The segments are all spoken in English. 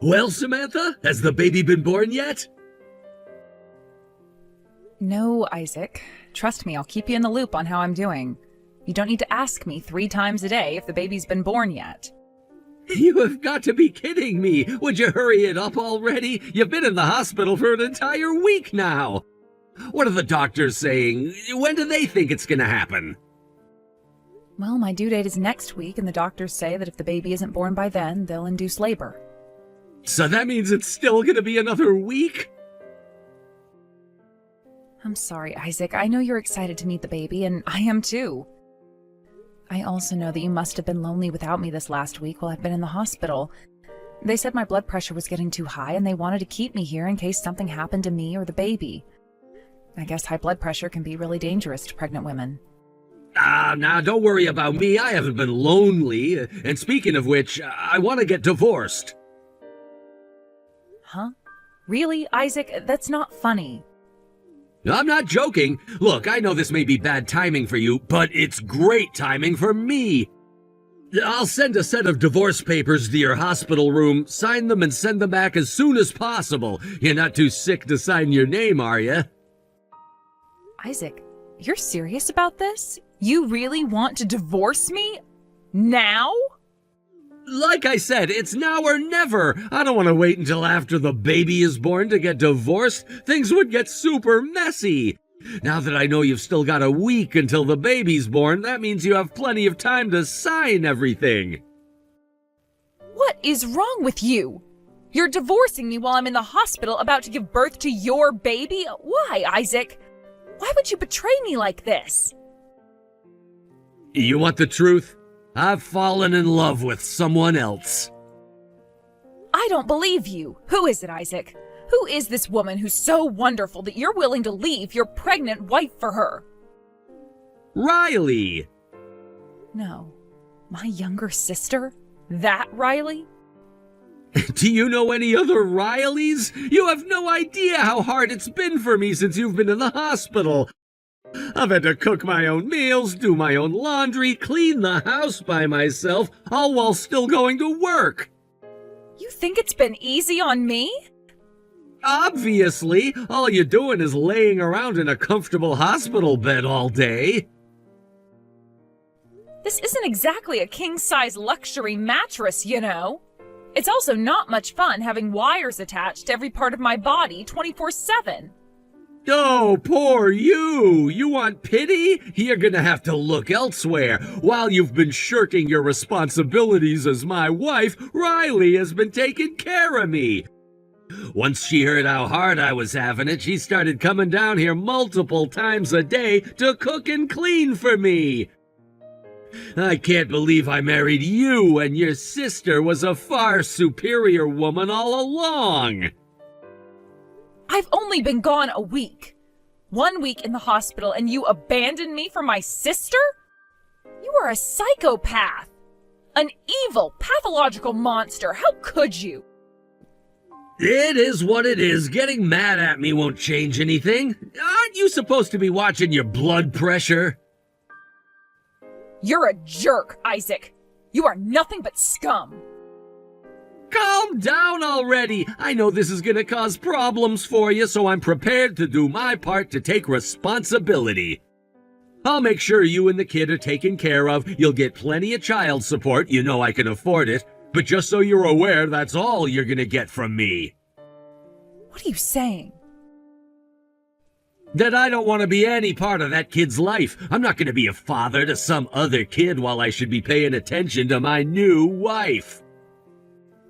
Well, Samantha, has the baby been born yet? No, Isaac. Trust me, I'll keep you in the loop on how I'm doing. You don't need to ask me 3 times a day if the baby's been born yet. You have got to be kidding me! Would you hurry it up already? You've been in the hospital for an entire week now! What are the doctors saying? When do they think it's gonna happen? Well, my due date is next week, and the doctors say that if the baby isn't born by then, they'll induce labor. So that means it's still gonna be another week? I'm sorry, Isaac. I know you're excited to meet the baby, and I am too. I also know that you must have been lonely without me this last week while I've been in the hospital. They said my blood pressure was getting too high, and they wanted to keep me here in case something happened to me or the baby. I guess high blood pressure can be really dangerous to pregnant women. Now don't worry about me. I haven't been lonely. And speaking of which, I want to get divorced. Huh? Really, Isaac? That's not funny. I'm not joking. Look, I know this may be bad timing for you, but it's great timing for me. I'll send a set of divorce papers to your hospital room, sign them and send them back as soon as possible. You're not too sick to sign your name, are you? Isaac, you're serious about this? You really want to divorce me? Now? Like I said, it's now or never. I don't want to wait until after the baby is born to get divorced. Things would get super messy. Now that I know you've still got a week until the baby's born, that means you have plenty of time to sign everything. What is wrong with you? You're divorcing me while I'm in the hospital about to give birth to your baby? Why, Isaac? Why would you betray me like this? You want the truth? I've fallen in love with someone else. I don't believe you. Who is it, Isaac? Who is this woman who's so wonderful that you're willing to leave your pregnant wife for her? Riley! No. My younger sister? That Riley? Do you know any other Rileys? You have no idea how hard it's been for me since you've been in the hospital. I've had to cook my own meals, do my own laundry, clean the house by myself, all while still going to work. You think it's been easy on me? Obviously, all you're doing is laying around in a comfortable hospital bed all day. This isn't exactly a king-size luxury mattress, you know. It's also not much fun having wires attached to every part of my body 24/7. Oh, poor you! You want pity? You're gonna have to look elsewhere. While you've been shirking your responsibilities as my wife, Riley has been taking care of me. Once she heard how hard I was having it, she started coming down here multiple times a day to cook and clean for me. I can't believe I married you and your sister was a far superior woman all along. I've only been gone a week. 1 week in the hospital and you abandoned me for my sister? You are a psychopath. An evil, pathological monster. How could you? It is what it is. Getting mad at me won't change anything. Aren't you supposed to be watching your blood pressure? You're a jerk, Isaac. You are nothing but scum. Calm down already. I know this is gonna cause problems for you, so I'm prepared to do my part to take responsibility. I'll make sure you and the kid are taken care of. You'll get plenty of child support. You know I can afford it. But just so you're aware, that's all you're gonna get from me. What are you saying? That I don't want to be any part of that kid's life. I'm not gonna be a father to some other kid while I should be paying attention to my new wife.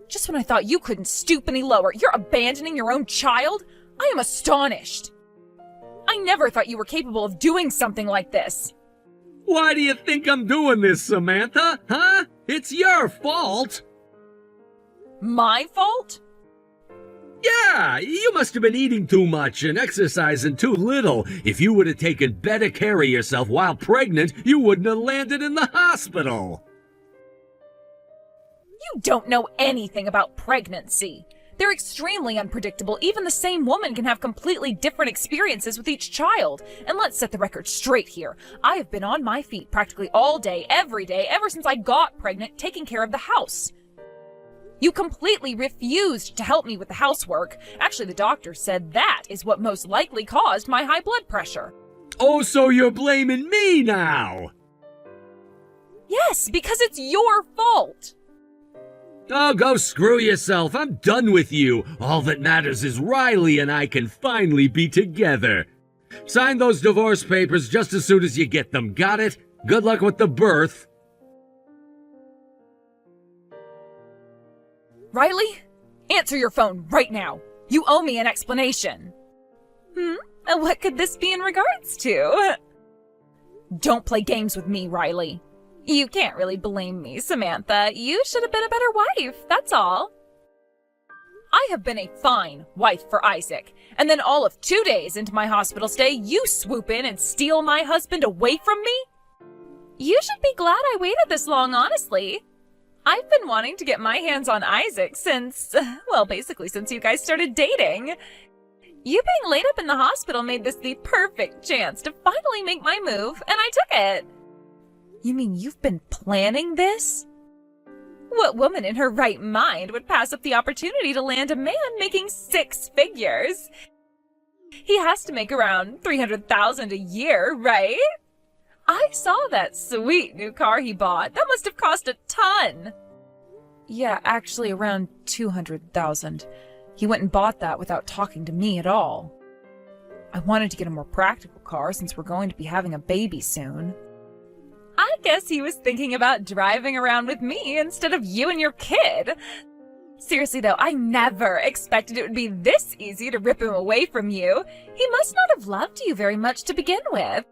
Just when I thought you couldn't stoop any lower, you're abandoning your own child? I am astonished. I never thought you were capable of doing something like this. Why do you think I'm doing this, Samantha? Huh? It's your fault. My fault? Yeah, you must have been eating too much and exercising too little. If you would have taken better care of yourself while pregnant, you wouldn't have landed in the hospital. You don't know anything about pregnancy. They're extremely unpredictable. Even the same woman can have completely different experiences with each child. And let's set the record straight here. I have been on my feet practically all day, every day, ever since I got pregnant, taking care of the house. You completely refused to help me with the housework. Actually, the doctor said that is what most likely caused my high blood pressure. Oh, so you're blaming me now? Yes, because it's your fault. Oh, go screw yourself. I'm done with you. All that matters is Riley and I can finally be together. Sign those divorce papers just as soon as you get them. Got it? Good luck with the birth. Riley, answer your phone right now. You owe me an explanation. What could this be in regards to? Don't play games with me, Riley. You can't really blame me, Samantha. You should have been a better wife, that's all. I have been a fine wife for Isaac, and then all of 2 days into my hospital stay, you swoop in and steal my husband away from me? You should be glad I waited this long, honestly. I've been wanting to get my hands on Isaac since, well, basically since you guys started dating. You being laid up in the hospital made this the perfect chance to finally make my move, and I took it. You mean you've been planning this? What woman in her right mind would pass up the opportunity to land a man making 6 figures? He has to make around $300,000 a year, right? I saw that sweet new car he bought. That must have cost a ton. Yeah, actually around $200,000. He went and bought that without talking to me at all. I wanted to get a more practical car since we're going to be having a baby soon. I guess he was thinking about driving around with me instead of you and your kid. Seriously though, I never expected it would be this easy to rip him away from you. He must not have loved you very much to begin with.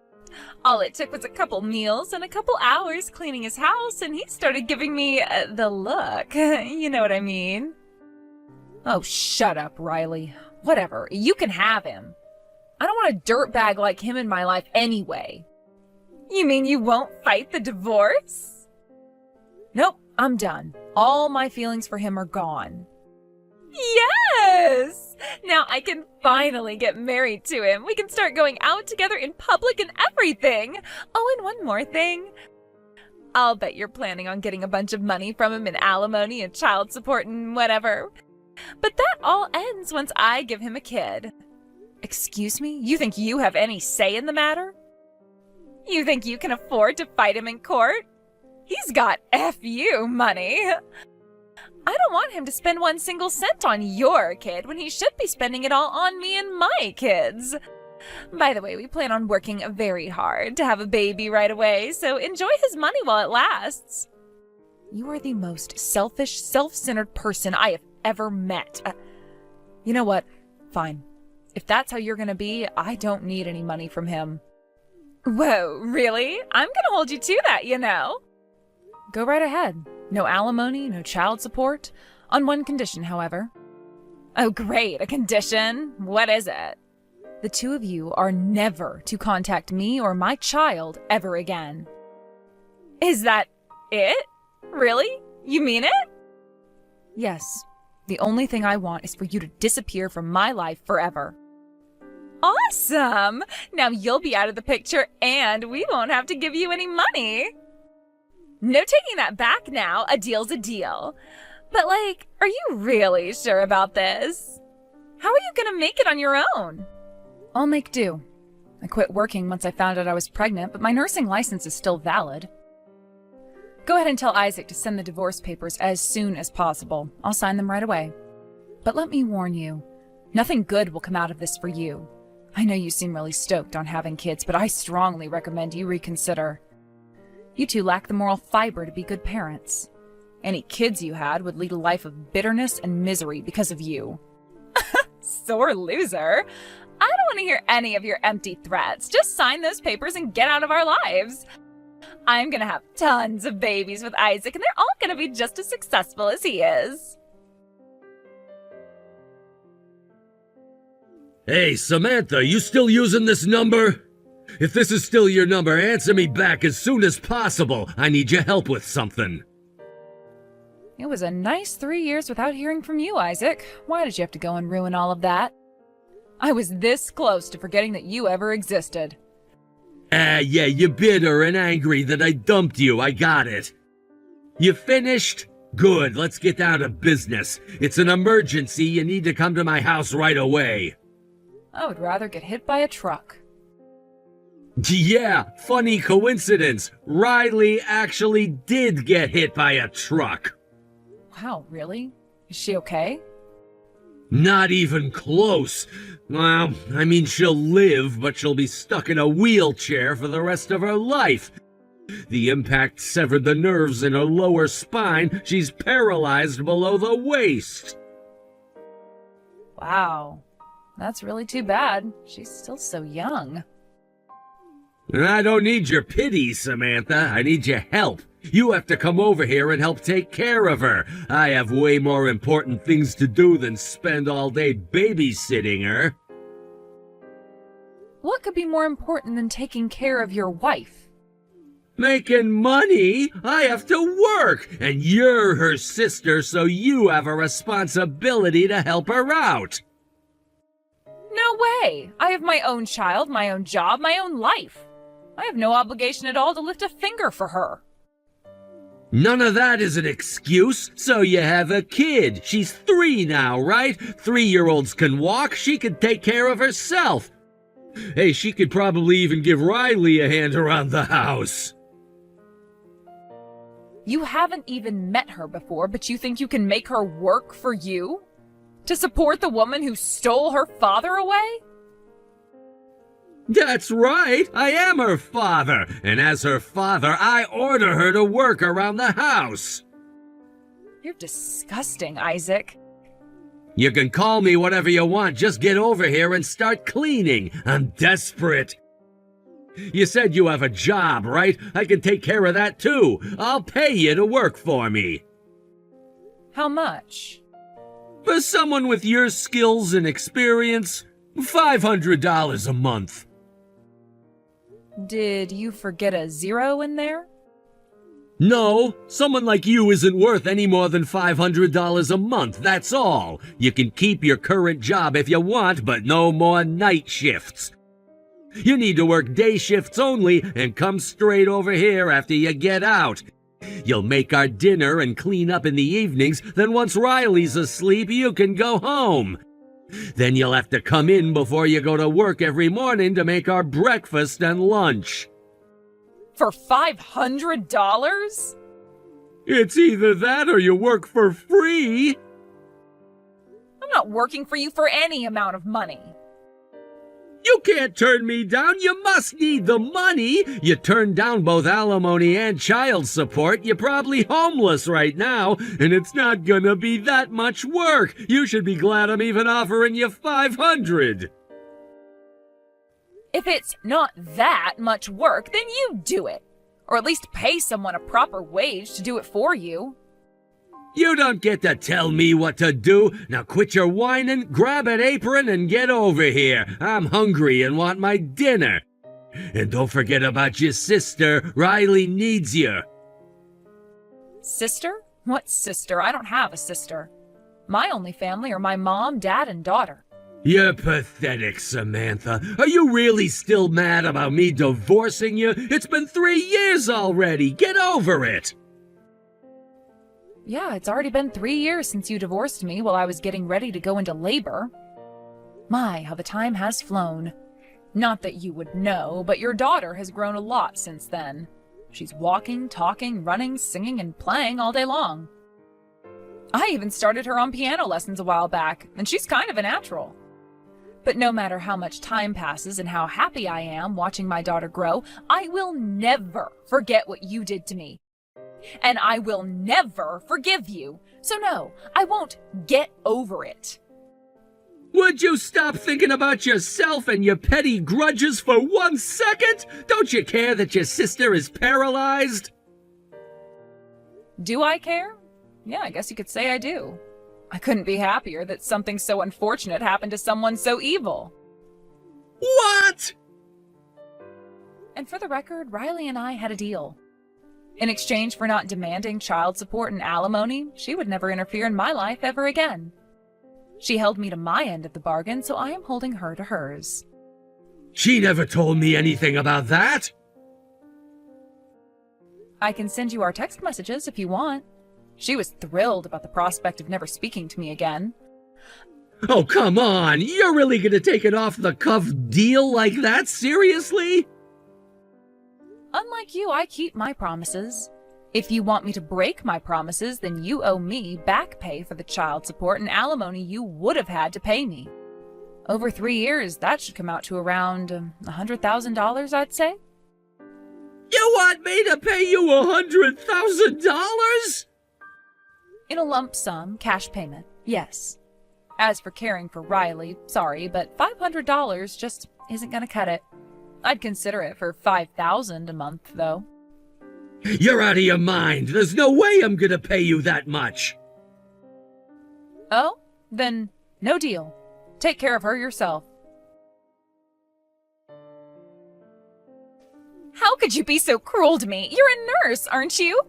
All it took was a couple meals and a couple hours cleaning his house, and he started giving me the look. You know what I mean? Oh, shut up, Riley. Whatever, you can have him. I don't want a dirtbag like him in my life anyway. You mean you won't fight the divorce? Nope, I'm done. All my feelings for him are gone. Yes! Now I can finally get married to him. We can start going out together in public and everything. Oh, and one more thing. I'll bet you're planning on getting a bunch of money from him in alimony and child support and whatever. But that all ends once I give him a kid. Excuse me? You think you have any say in the matter? You think you can afford to fight him in court? He's got FU money. I don't want him to spend 1 single cent on your kid when he should be spending it all on me and my kids. By the way, we plan on working very hard to have a baby right away, so enjoy his money while it lasts. You are the most selfish, self-centered person I have ever met. You know what? Fine. If that's how you're gonna be, I don't need any money from him. Whoa, really? I'm gonna hold you to that, you know. Go right ahead. No alimony, no child support. On one condition, however. Oh, great. A condition? What is it? The two of you are never to contact me or my child ever again. Is that it? Really? You mean it? Yes. The only thing I want is for you to disappear from my life forever. Awesome! Now you'll be out of the picture and we won't have to give you any money. No taking that back now. A deal's a deal. But like, are you really sure about this? How are you gonna make it on your own? I'll make do. I quit working once I found out I was pregnant, but my nursing license is still valid. Go ahead and tell Isaac to send the divorce papers as soon as possible. I'll sign them right away. But let me warn you, nothing good will come out of this for you. I know you seem really stoked on having kids, but I strongly recommend you reconsider. You two lack the moral fiber to be good parents. Any kids you had would lead a life of bitterness and misery because of you. Sore loser. I don't want to hear any of your empty threats. Just sign those papers and get out of our lives. I'm gonna have tons of babies with Isaac, and they're all gonna be just as successful as he is. Hey, Samantha, you still using this number? If this is still your number, answer me back as soon as possible. I need your help with something. It was a nice 3 years without hearing from you, Isaac. Why did you have to go and ruin all of that? I was this close to forgetting that you ever existed. Yeah, you're bitter and angry that I dumped you. I got it. You finished? Good, let's get down to business. It's an emergency. You need to come to my house right away. I would rather get hit by a truck. Yeah, funny coincidence. Riley actually did get hit by a truck. Wow, really? Is she okay? Not even close. Well, I mean, she'll live, but she'll be stuck in a wheelchair for the rest of her life. The impact severed the nerves in her lower spine. She's paralyzed below the waist. Wow. That's really too bad. She's still so young. I don't need your pity, Samantha. I need your help. You have to come over here and help take care of her. I have way more important things to do than spend all day babysitting her. What could be more important than taking care of your wife? Making money? I have to work, and you're her sister, so you have a responsibility to help her out. No way! I have my own child, my own job, my own life. I have no obligation at all to lift a finger for her. None of that is an excuse. So you have a kid. She's 3 now, right? 3-year-olds can walk. She can take care of herself. Hey, she could probably even give Riley a hand around the house. You haven't even met her before, but you think you can make her work for you? To support the woman who stole her father away? That's right. I am her father. And as her father, I order her to work around the house. You're disgusting, Isaac. You can call me whatever you want. Just get over here and start cleaning. I'm desperate. You said you have a job, right? I can take care of that too. I'll pay you to work for me. How much? For someone with your skills and experience, $500 a month. Did you forget a zero in there? No, someone like you isn't worth any more than $500 a month, that's all. You can keep your current job if you want, but no more night shifts. You need to work day shifts only and come straight over here after you get out. You'll make our dinner and clean up in the evenings, then once Riley's asleep, you can go home. Then you'll have to come in before you go to work every morning to make our breakfast and lunch. For $500? It's either that or you work for free. I'm not working for you for any amount of money. You can't turn me down. You must need the money. You turned down both alimony and child support. You're probably homeless right now, and it's not gonna be that much work. You should be glad I'm even offering you $500. If it's not that much work, then you do it. Or at least pay someone a proper wage to do it for you. You don't get to tell me what to do. Now quit your whining, grab an apron, and get over here. I'm hungry and want my dinner. And don't forget about your sister. Riley needs you. Sister? What sister? I don't have a sister. My only family are my mom, dad, and daughter. You're pathetic, Samantha. Are you really still mad about me divorcing you? It's been 3 years already. Get over it. Yeah, it's already been 3 years since you divorced me while I was getting ready to go into labor. My, how the time has flown. Not that you would know, but your daughter has grown a lot since then. She's walking, talking, running, singing, and playing all day long. I even started her on piano lessons a while back, and she's kind of a natural. But no matter how much time passes and how happy I am watching my daughter grow, I will never forget what you did to me. And I will never forgive you. So no, I won't get over it. Would you stop thinking about yourself and your petty grudges for 1 second? Don't you care that your sister is paralyzed? Do I care? Yeah, I guess you could say I do. I couldn't be happier that something so unfortunate happened to someone so evil. What? And for the record, Riley and I had a deal. In exchange for not demanding child support and alimony, she would never interfere in my life ever again. She held me to my end of the bargain, so I am holding her to hers. She never told me anything about that. I can send you our text messages if you want. She was thrilled about the prospect of never speaking to me again. Oh, come on! You're really gonna take an off-the-cuff deal like that? Seriously? Unlike you, I keep my promises. If you want me to break my promises, then you owe me back pay for the child support and alimony you would have had to pay me. Over 3 years, that should come out to around $100,000, I'd say. You want me to pay you $100,000? In a lump sum, cash payment, yes. As for caring for Riley, sorry, but $500 just isn't gonna cut it. I'd consider it for $5,000 a month, though. You're out of your mind. There's no way I'm gonna pay you that much. Oh? Then no deal. Take care of her yourself. How could you be so cruel to me? You're a nurse, aren't you?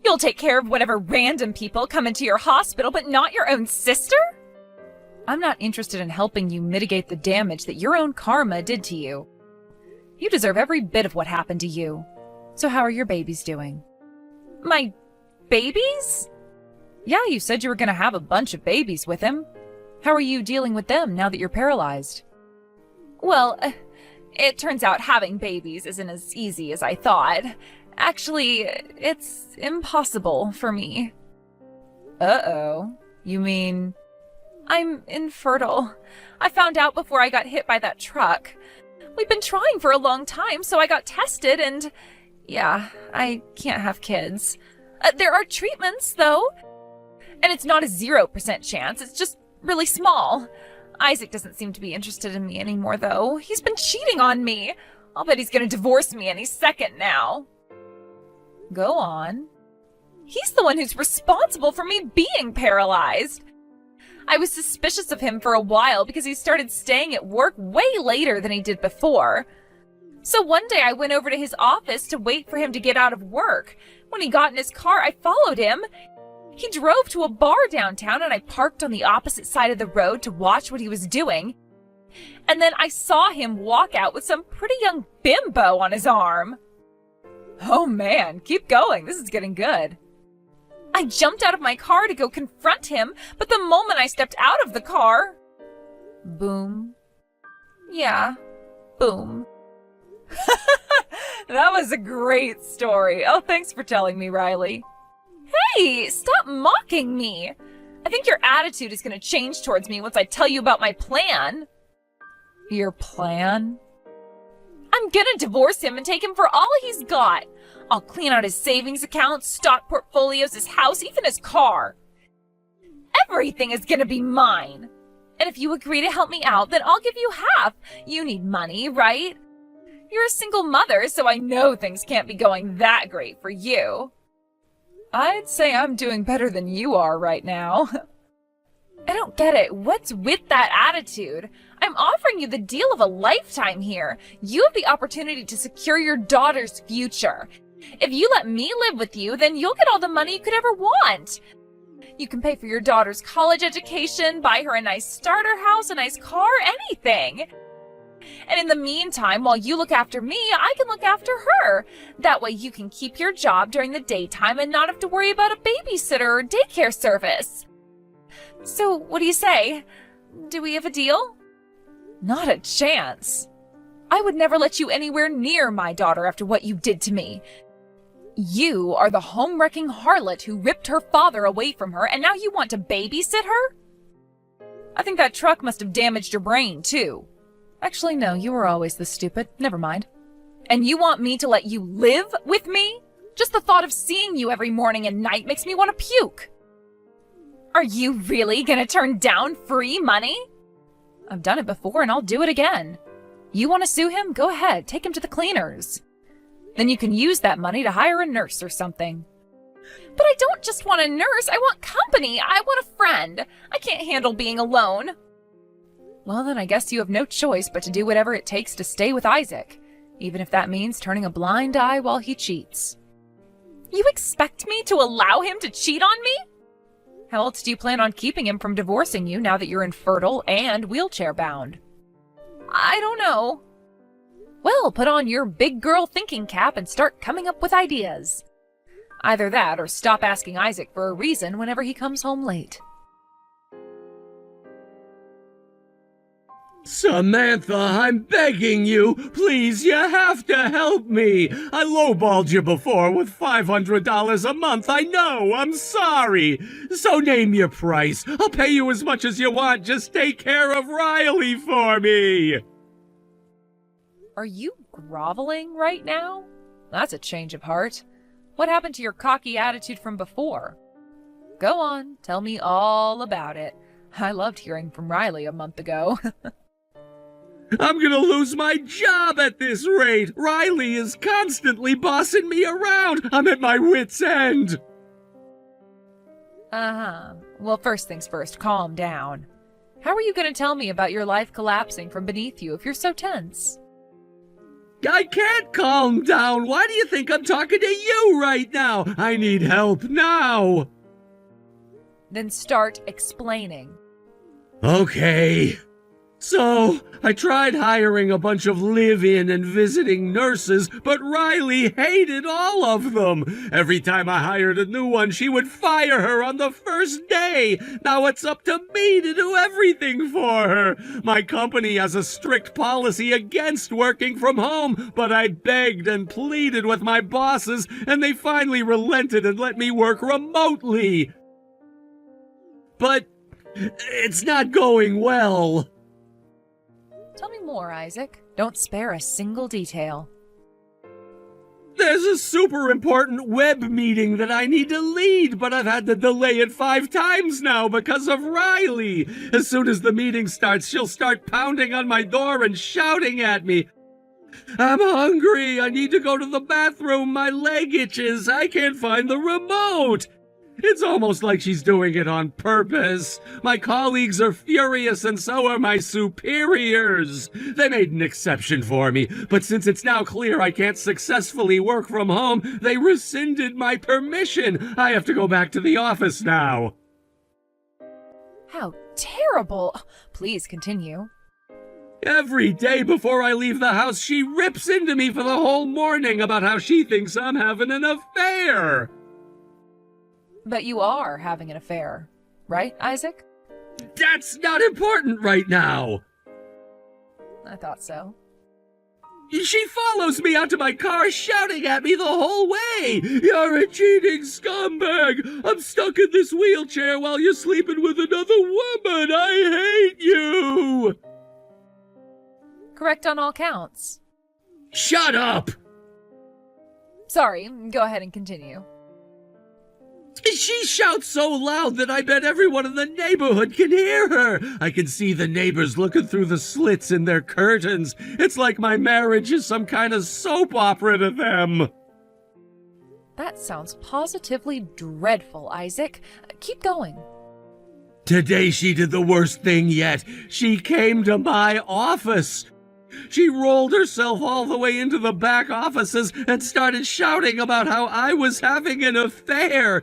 You'll take care of whatever random people come into your hospital, but not your own sister? I'm not interested in helping you mitigate the damage that your own karma did to you. You deserve every bit of what happened to you. So how are your babies doing? My babies? Yeah, you said you were going to have a bunch of babies with him. How are you dealing with them now that you're paralyzed? Well, it turns out having babies isn't as easy as I thought. Actually, it's impossible for me. Uh-oh. You mean... I'm infertile. I found out before I got hit by that truck. We've been trying for a long time, so I got tested and... yeah, I can't have kids. There are treatments, though. And it's not a 0% chance, it's just really small. Isaac doesn't seem to be interested in me anymore, though. He's been cheating on me. I'll bet he's gonna divorce me any second now. Go on. He's the one who's responsible for me being paralyzed. I was suspicious of him for a while because he started staying at work way later than he did before. So one day I went over to his office to wait for him to get out of work. When he got in his car, I followed him. He drove to a bar downtown and I parked on the opposite side of the road to watch what he was doing. And then I saw him walk out with some pretty young bimbo on his arm. Oh man, keep going. This is getting good. I jumped out of my car to go confront him, but the moment I stepped out of the car... boom. Yeah, boom. That was a great story. Oh, thanks for telling me, Riley. Hey, stop mocking me. I think your attitude is going to change towards me once I tell you about my plan. Your plan? I'm gonna divorce him and take him for all he's got. I'll clean out his savings accounts, stock portfolios, his house, even his car. Everything is gonna be mine. And if you agree to help me out, then I'll give you half. You need money, right? You're a single mother, so I know things can't be going that great for you. I'd say I'm doing better than you are right now. I don't get it. What's with that attitude? I'm offering you the deal of a lifetime here. You have the opportunity to secure your daughter's future. If you let me live with you, then you'll get all the money you could ever want. You can pay for your daughter's college education, buy her a nice starter house, a nice car, anything. And in the meantime, while you look after me, I can look after her. That way you can keep your job during the daytime and not have to worry about a babysitter or daycare service. So, what do you say? Do we have a deal? Not a chance. I would never let you anywhere near my daughter after what you did to me. You are the home-wrecking harlot who ripped her father away from her, and now you want to babysit her? I think that truck must have damaged your brain, too. Actually, no, you were always this stupid. Never mind. And you want me to let you live with me? Just the thought of seeing you every morning and night makes me want to puke. Are you really gonna turn down free money? I've done it before and I'll do it again. You want to sue him? Go ahead, take him to the cleaners. Then you can use that money to hire a nurse or something. But I don't just want a nurse, I want company. I want a friend. I can't handle being alone. Well, then I guess you have no choice but to do whatever it takes to stay with Isaac, even if that means turning a blind eye while he cheats. You expect me to allow him to cheat on me? How else do you plan on keeping him from divorcing you now that you're infertile and wheelchair-bound? I don't know. Well, put on your big girl thinking cap and start coming up with ideas. Either that or stop asking Isaac for a reason whenever he comes home late. Samantha, I'm begging you. Please, you have to help me. I lowballed you before with $500 a month. I know. I'm sorry. So name your price. I'll pay you as much as you want. Just take care of Riley for me. Are you groveling right now? That's a change of heart. What happened to your cocky attitude from before? Go on, tell me all about it. I loved hearing from Riley a month ago. I'm gonna lose my job at this rate. Riley is constantly bossing me around. I'm at my wit's end. Well, first things first, calm down. How are you going to tell me about your life collapsing from beneath you if you're so tense? I can't calm down. Why do you think I'm talking to you right now? I need help now. Then start explaining. Okay. So, I tried hiring a bunch of live-in and visiting nurses, but Riley hated all of them. Every time I hired a new one, she would fire her on the first day. Now it's up to me to do everything for her. My company has a strict policy against working from home, but I begged and pleaded with my bosses, and they finally relented and let me work remotely. But it's not going well. Tell me more, Isaac. Don't spare a single detail. There's a super important web meeting that I need to lead, but I've had to delay it 5 times now because of Riley. As soon as the meeting starts, she'll start pounding on my door and shouting at me. I'm hungry. I need to go to the bathroom. My leg itches. I can't find the remote. It's almost like she's doing it on purpose. My colleagues are furious, and so are my superiors. They made an exception for me, but since it's now clear I can't successfully work from home, they rescinded my permission. I have to go back to the office now. How terrible! Please continue. Every day before I leave the house, she rips into me for the whole morning about how she thinks I'm having an affair. But you are having an affair, right, Isaac? That's not important right now. I thought so. She follows me out to my car, shouting at me the whole way. You're a cheating scumbag. I'm stuck in this wheelchair while you're sleeping with another woman. I hate you. Correct on all counts. Shut up. Sorry, go ahead and continue. She shouts so loud that I bet everyone in the neighborhood can hear her. I can see the neighbors looking through the slits in their curtains. It's like my marriage is some kind of soap opera to them. That sounds positively dreadful, Isaac. Keep going. Today she did the worst thing yet. She came to my office. She rolled herself all the way into the back offices and started shouting about how I was having an affair.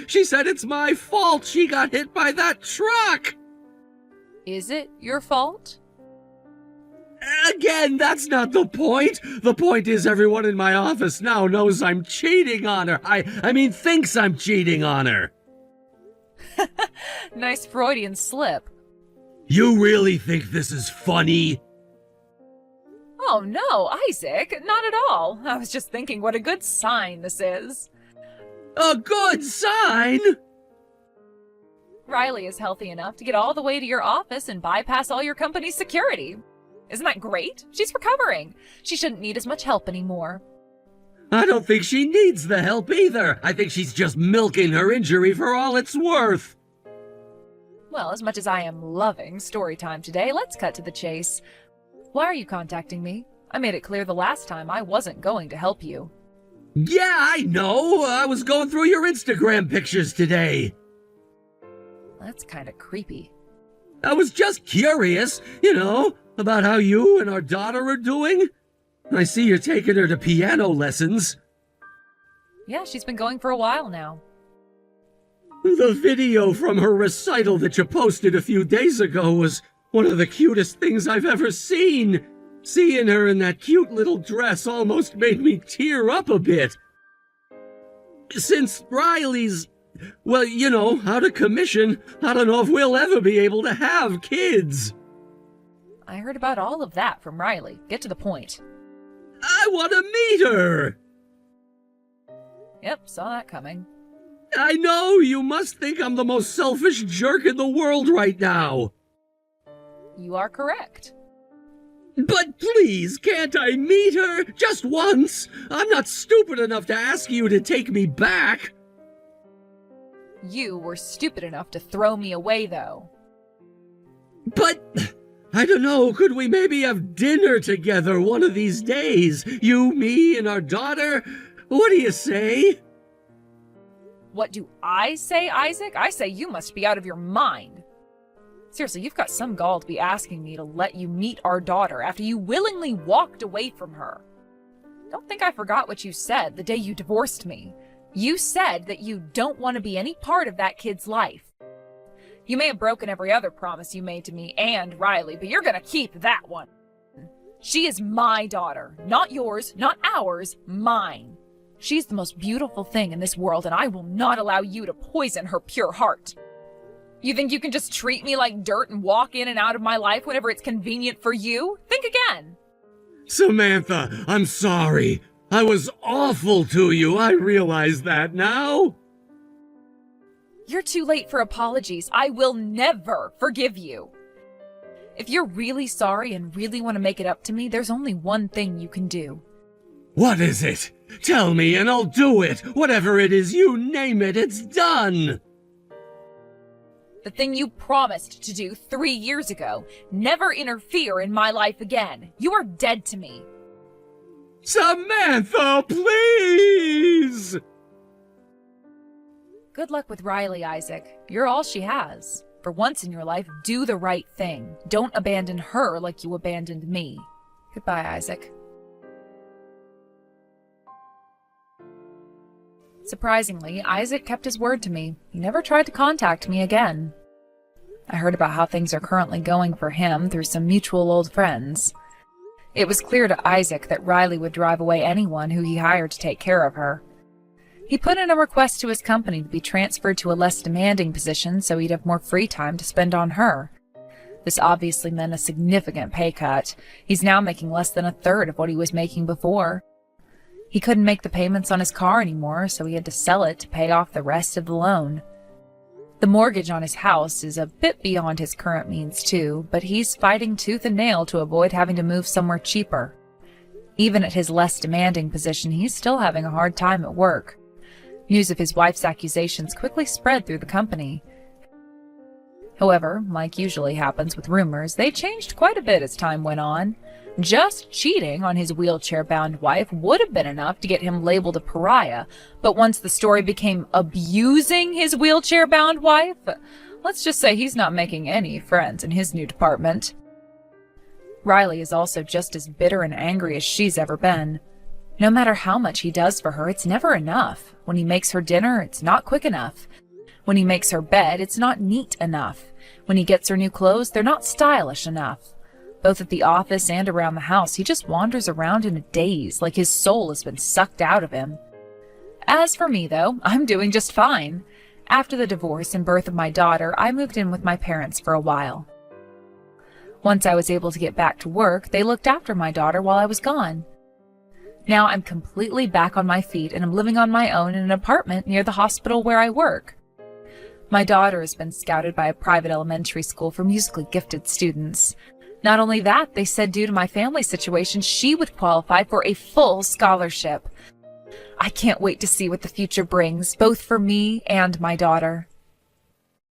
She said it's my fault she got hit by that truck. Is it your fault? Again, that's not the point. The point is everyone in my office now knows I'm cheating on her. I mean, thinks I'm cheating on her. Nice Freudian slip. You really think this is funny? Oh no, Isaac, not at all. I was just thinking what a good sign this is. A good sign? Riley is healthy enough to get all the way to your office and bypass all your company's security. Isn't that great? She's recovering. She shouldn't need as much help anymore. I don't think she needs the help either. I think she's just milking her injury for all it's worth. Well, as much as I am loving story time today, let's cut to the chase. Why are you contacting me? I made it clear the last time I wasn't going to help you. Yeah, I know. I was going through your Instagram pictures today. That's kind of creepy. I was just curious, about how you and our daughter are doing. I see you're taking her to piano lessons. Yeah, she's been going for a while now. The video from her recital that you posted a few days ago was one of the cutest things I've ever seen. Seeing her in that cute little dress almost made me tear up a bit. since Riley's, well, out of commission, I don't know if we'll ever be able to have kids. I heard about all of that from Riley. Get to the point. I want to meet her. Yep, saw that coming. I know, you must think I'm the most selfish jerk in the world right now. You are correct. But please, can't I meet her? Just once. I'm not stupid enough to ask you to take me back. You were stupid enough to throw me away, though. But, I don't know, could we maybe have dinner together one of these days? You, me, and our daughter? What do you say? What do I say, Isaac? I say you must be out of your mind. Seriously, you've got some gall to be asking me to let you meet our daughter after you willingly walked away from her. Don't think I forgot what you said the day you divorced me. You said that you don't want to be any part of that kid's life. You may have broken every other promise you made to me and Riley, but you're gonna keep that one. She is my daughter. Not yours, not ours, mine. She's the most beautiful thing in this world, and I will not allow you to poison her pure heart. You think you can just treat me like dirt and walk in and out of my life whenever it's convenient for you? Think again. Samantha, I'm sorry. I was awful to you. I realize that now. You're too late for apologies. I will never forgive you. If you're really sorry and really want to make it up to me, there's only one thing you can do. What is it? Tell me and I'll do it. Whatever it is, you name it, it's done. The thing you promised to do 3 years ago. Never interfere in my life again. You are dead to me. Samantha, please! Good luck with Riley, Isaac. You're all she has. For once in your life, do the right thing. Don't abandon her like you abandoned me. Goodbye, Isaac. Surprisingly, Isaac kept his word to me. He never tried to contact me again. I heard about how things are currently going for him through some mutual old friends. It was clear to Isaac that Riley would drive away anyone who he hired to take care of her. He put in a request to his company to be transferred to a less demanding position so he'd have more free time to spend on her. This obviously meant a significant pay cut. He's now making less than a third of what he was making before. He couldn't make the payments on his car anymore, so he had to sell it to pay off the rest of the loan. The mortgage on his house is a bit beyond his current means too, but he's fighting tooth and nail to avoid having to move somewhere cheaper. Even at his less demanding position, he's still having a hard time at work. News of his wife's accusations quickly spread through the company. However, like usually happens with rumors, they changed quite a bit as time went on. Just cheating on his wheelchair-bound wife would have been enough to get him labeled a pariah, but once the story became abusing his wheelchair-bound wife, let's just say he's not making any friends in his new department. Riley is also just as bitter and angry as she's ever been. No matter how much he does for her, it's never enough. When he makes her dinner, it's not quick enough. When he makes her bed, it's not neat enough. When he gets her new clothes, they're not stylish enough. Both at the office and around the house, he just wanders around in a daze, like his soul has been sucked out of him. As for me, though, I'm doing just fine. After the divorce and birth of my daughter, I moved in with my parents for a while. Once I was able to get back to work, they looked after my daughter while I was gone. Now I'm completely back on my feet and I'm living on my own in an apartment near the hospital where I work. My daughter has been scouted by a private elementary school for musically gifted students. Not only that, they said due to my family situation, she would qualify for a full scholarship. I can't wait to see what the future brings, both for me and my daughter.